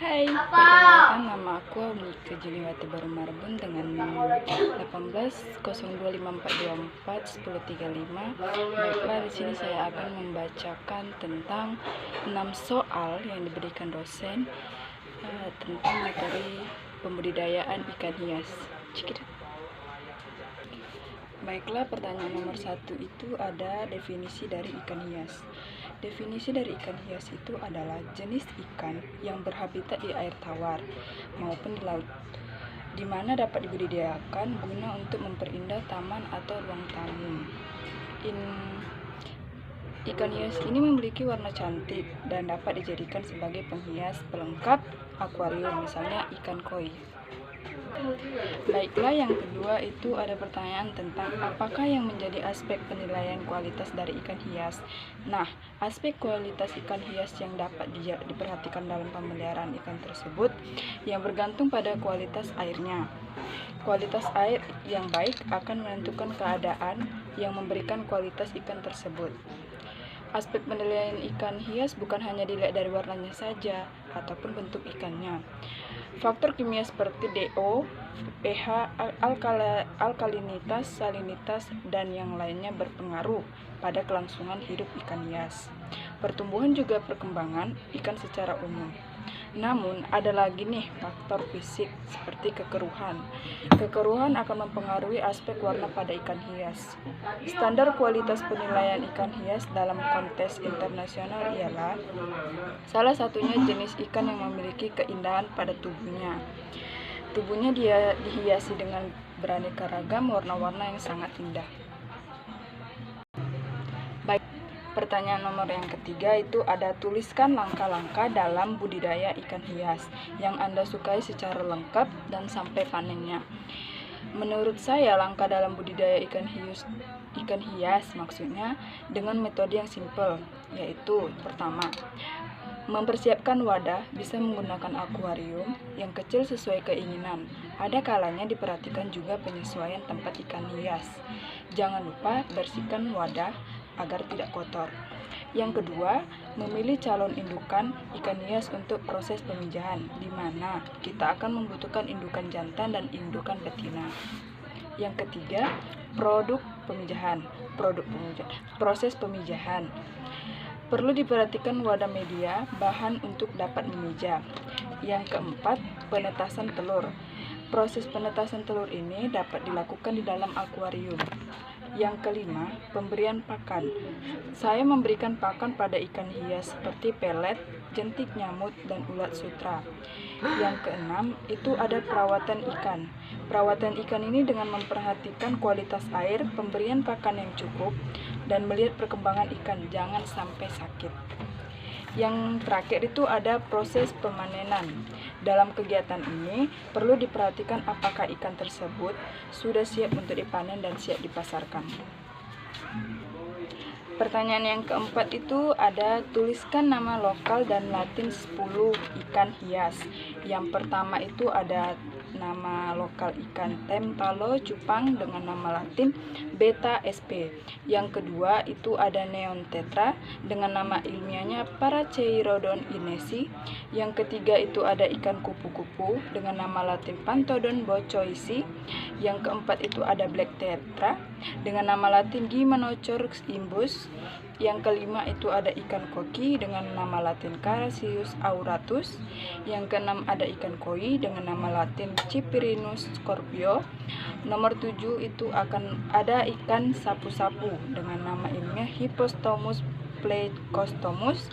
Hai, perkenalkan nama aku Mika Jiliwati Baru Marbun dengan 180254241035. Baiklah, di sini saya akan membacakan tentang 6 soal yang diberikan dosen tentang materi pembudidayaan ikan hias. Cikidut. Baiklah, pertanyaan nomor 1 itu ada definisi dari ikan hias. Definisi dari ikan hias itu adalah jenis ikan yang berhabitat di air tawar maupun di laut, di mana dapat dibudidayakan guna untuk memperindah taman atau ruang tamu. Ikan hias ini memiliki warna cantik dan dapat dijadikan sebagai penghias pelengkap akuarium, misalnya ikan koi. Baiklah, yang kedua itu ada pertanyaan tentang apakah yang menjadi aspek penilaian kualitas dari ikan hias. Nah, aspek kualitas ikan hias yang dapat diperhatikan dalam pemeliharaan ikan tersebut yang bergantung pada kualitas airnya. Kualitas air yang baik akan menentukan keadaan yang memberikan kualitas ikan tersebut. Aspek penilaian ikan hias bukan hanya dilihat dari warnanya saja ataupun bentuk ikannya. Faktor kimia seperti DO, pH, alkalinitas, salinitas, dan yang lainnya berpengaruh pada kelangsungan hidup ikan hias. Pertumbuhan juga perkembangan ikan secara umum. Namun, ada lagi nih faktor fisik seperti kekeruhan. Kekeruhan akan mempengaruhi aspek warna pada ikan hias. Standar kualitas penilaian ikan hias dalam konteks internasional ialah salah satunya jenis ikan yang memiliki keindahan pada tubuhnya. Tubuhnya dia dihiasi dengan beraneka ragam warna-warna yang sangat indah. Baik. Pertanyaan nomor yang ketiga itu ada tuliskan langkah-langkah dalam budidaya ikan hias yang Anda sukai secara lengkap dan sampai panennya. Menurut saya, langkah dalam budidaya ikan hias maksudnya dengan metode yang simpel, yaitu pertama, mempersiapkan wadah, bisa menggunakan akuarium yang kecil sesuai keinginan. Ada kalanya diperhatikan juga penyesuaian tempat ikan hias. Jangan lupa bersihkan wadah agar tidak kotor. Yang kedua, memilih calon indukan ikan hias untuk proses pemijahan, di mana kita akan membutuhkan indukan jantan dan indukan betina. Yang ketiga, proses pemijahan. Perlu diperhatikan wadah media, bahan untuk dapat memijah. Yang keempat, penetasan telur. Proses penetasan telur ini dapat dilakukan di dalam akuarium. Yang kelima, pemberian pakan. Saya memberikan pakan pada ikan hias seperti pelet, jentik nyamuk, dan ulat sutra. Yang keenam, itu ada perawatan ikan. Perawatan ikan ini dengan memperhatikan kualitas air, pemberian pakan yang cukup, dan melihat perkembangan ikan, jangan sampai sakit. Yang terakhir itu ada proses pemanenan. Dalam kegiatan ini perlu diperhatikan apakah ikan tersebut sudah siap untuk dipanen dan siap dipasarkan. Pertanyaan yang keempat itu ada tuliskan nama lokal dan latin 10 ikan hias. Yang pertama itu ada nama lokal ikan Tempalo cupang dengan nama latin Beta sp. Yang kedua itu ada neon tetra dengan nama ilmiahnya Paracheirodon inesi. Yang ketiga itu ada ikan kupu-kupu dengan nama latin Pantodon bocoisi. Yang keempat itu ada black tetra dengan nama latin Gymnocorax imbus. Yang kelima itu ada ikan koki dengan nama latin Carassius auratus. Yang keenam ada ikan koi dengan nama latin Cyprinus scorpio. Nomor 7 itu akan ada ikan sapu-sapu dengan nama ilmiah Hippostomus plecostomus.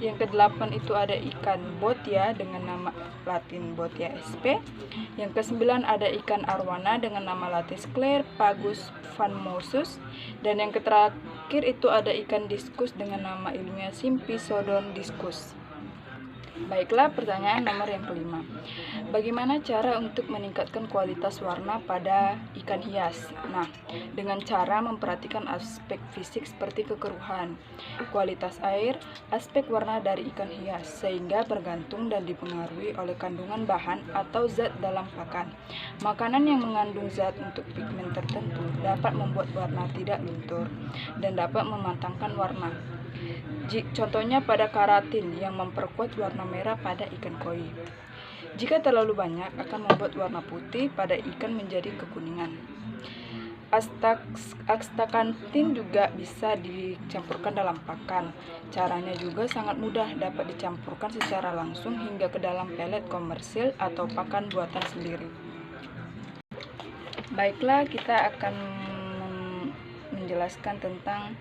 Yang kedelapan itu ada ikan botia dengan nama latin Botia sp. Yang kesembilan ada ikan arwana dengan nama latin Sclerpagus famosus. Dan yang terakhir itu ada ikan diskus dengan nama ilmiah Sympisodon discus. Baiklah, pertanyaan nomor yang kelima. Bagaimana cara untuk meningkatkan kualitas warna pada ikan hias? Nah, dengan cara memperhatikan aspek fisik seperti kekeruhan, kualitas air, aspek warna dari ikan hias, sehingga bergantung dan dipengaruhi oleh kandungan bahan atau zat dalam pakan. Makanan yang mengandung zat untuk pigmen tertentu dapat membuat warna tidak luntur dan dapat mematangkan warna. Contohnya pada keratin yang memperkuat warna merah pada ikan koi. Jika terlalu banyak akan membuat warna putih pada ikan menjadi kekuningan. Astaxanthin juga bisa dicampurkan dalam pakan. Caranya juga sangat mudah, dapat dicampurkan secara langsung hingga ke dalam pelet komersil atau pakan buatan sendiri. Baiklah, kita akan menjelaskan tentang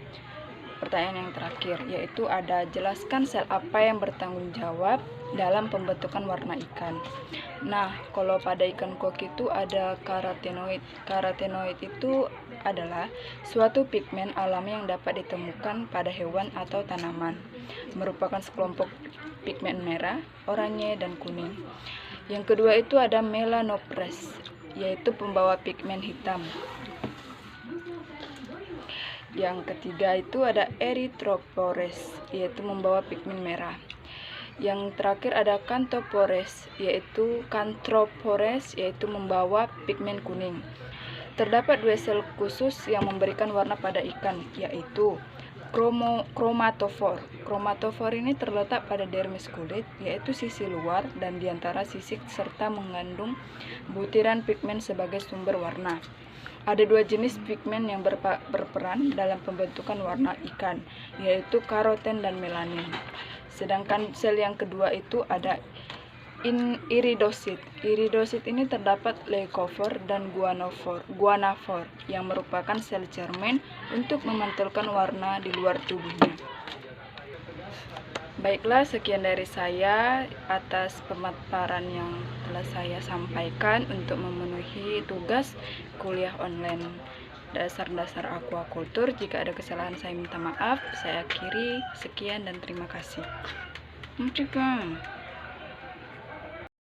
pertanyaan yang terakhir, yaitu ada jelaskan sel apa yang bertanggung jawab dalam pembentukan warna ikan. Nah, kalau pada ikan koki itu ada karotenoid. Karotenoid itu adalah suatu pigmen alami yang dapat ditemukan pada hewan atau tanaman. Merupakan sekelompok pigmen merah, oranye, dan kuning. Yang kedua itu ada melanopres, yaitu pembawa pigmen hitam. Yang ketiga itu ada erythropores, yaitu membawa pigmen merah. Yang terakhir ada canthopores, yaitu membawa pigmen kuning. Terdapat 2 sel khusus yang memberikan warna pada ikan, yaitu kromatofor. Kromatofor ini terletak pada dermis kulit, yaitu sisi luar dan diantara sisik, serta mengandung butiran pigmen sebagai sumber warna. Ada 2 jenis pigmen yang berperan dalam pembentukan warna ikan, yaitu karoten dan melanin. Sedangkan sel yang kedua itu ada iridosit. Iridosit ini terdapat leukofor dan guanafor yang merupakan sel cermin untuk memantulkan warna di luar tubuhnya. Baiklah, sekian dari saya atas pemaparan yang telah saya sampaikan untuk memenuhi tugas kuliah online dasar-dasar aquaculture. Jika ada kesalahan saya minta maaf. Saya akhiri, sekian dan terima kasih.